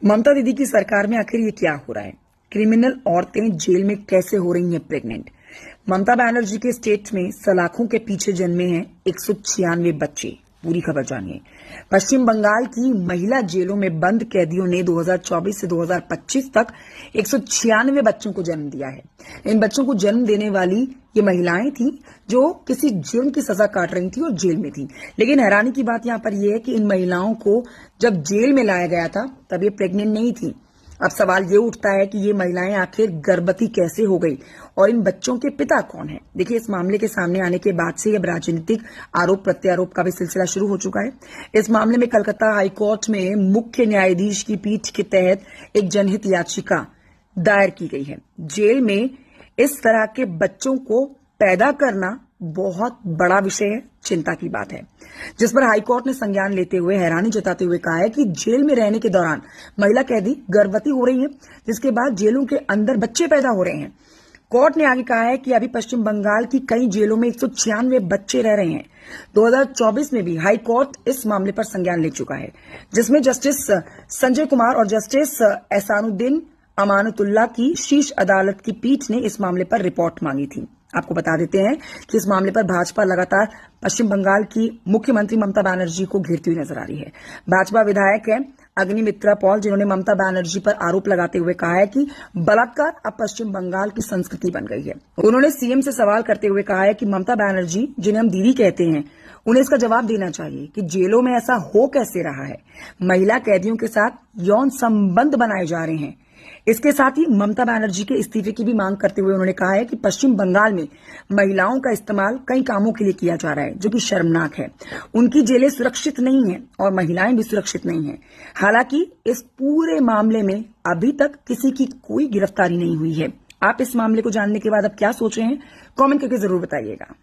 ममता दीदी की सरकार में आखिर ये क्या हो रहा है? क्रिमिनल औरतें जेल में कैसे हो रही हैं प्रेग्नेंट? ममता बनर्जी के स्टेट में सलाखों के पीछे जन्मे हैं 196 बच्चे। पूरी खबर जानिए। पश्चिम बंगाल की महिला जेलों में बंद कैदियों ने 2024 से 2025 तक 196 बच्चों को जन्म दिया है। इन बच्चों को जन्म देने वाली ये महिलाएं थी जो किसी जुर्म की सजा काट रही थी और जेल में थी। लेकिन हैरानी की बात यहां पर यह है कि इन महिलाओं को जब जेल में लाया गया था तब ये प्रेग्नेंट नहीं थी। अब सवाल ये उठता है कि ये महिलाएं आखिर गर्भवती कैसे हो गई और इन बच्चों के पिता कौन है? देखिए, इस मामले के सामने आने के बाद से अब राजनीतिक आरोप प्रत्यारोप का भी सिलसिला शुरू हो चुका है। इस मामले में कलकत्ता हाईकोर्ट में मुख्य न्यायाधीश की पीठ के तहत एक जनहित याचिका दायर की गई है। जेल में इस तरह के बच्चों को पैदा करना बहुत बड़ा विषय है, चिंता की बात है, जिस पर हाईकोर्ट ने संज्ञान लेते हुए हैरानी जताते हुए कहा है कि जेल में रहने के दौरान महिला कैदी गर्भवती हो रही है, जिसके बाद जेलों के अंदर बच्चे पैदा हो रहे हैं। कोर्ट ने आगे कहा है कि अभी पश्चिम बंगाल की कई जेलों में 196 बच्चे रह रहे हैं। 2024 में भी हाईकोर्ट इस मामले पर संज्ञान ले चुका है, जिसमें जस्टिस संजय कुमार और जस्टिस एहसानुद्दीन अमानतुल्लाह की शीर्ष अदालत की पीठ ने इस मामले पर रिपोर्ट मांगी थी। आपको बता देते हैं कि इस मामले पर भाजपा लगातार पश्चिम बंगाल की मुख्यमंत्री ममता बनर्जी को घेरती हुई नजर आ रही है। भाजपा विधायक है अग्निमित्रा पॉल, जिन्होंने ममता बनर्जी पर आरोप लगाते हुए कहा है कि बलात्कार अब पश्चिम बंगाल की संस्कृति बन गई है। उन्होंने सीएम से सवाल करते हुए कहा है कि ममता बनर्जी, जिन्हें हम दीदी कहते हैं, उन्हें इसका जवाब देना चाहिए कि जेलों में ऐसा हो कैसे रहा है। महिला कैदियों के साथ यौन संबंध बनाए जा रहे हैं। इसके साथ ही ममता बनर्जी के इस्तीफे की भी मांग करते हुए उन्होंने कहा है कि पश्चिम बंगाल में महिलाओं का इस्तेमाल कई कामों के लिए किया जा रहा है, जो कि शर्मनाक है। उनकी जेलें सुरक्षित नहीं है और महिलाएं भी सुरक्षित नहीं है। हालांकि इस पूरे मामले में अभी तक किसी की कोई गिरफ्तारी नहीं हुई है। आप इस मामले को जानने के बाद अब क्या सोच रहे हैं? कमेंट करके जरूर बताइएगा।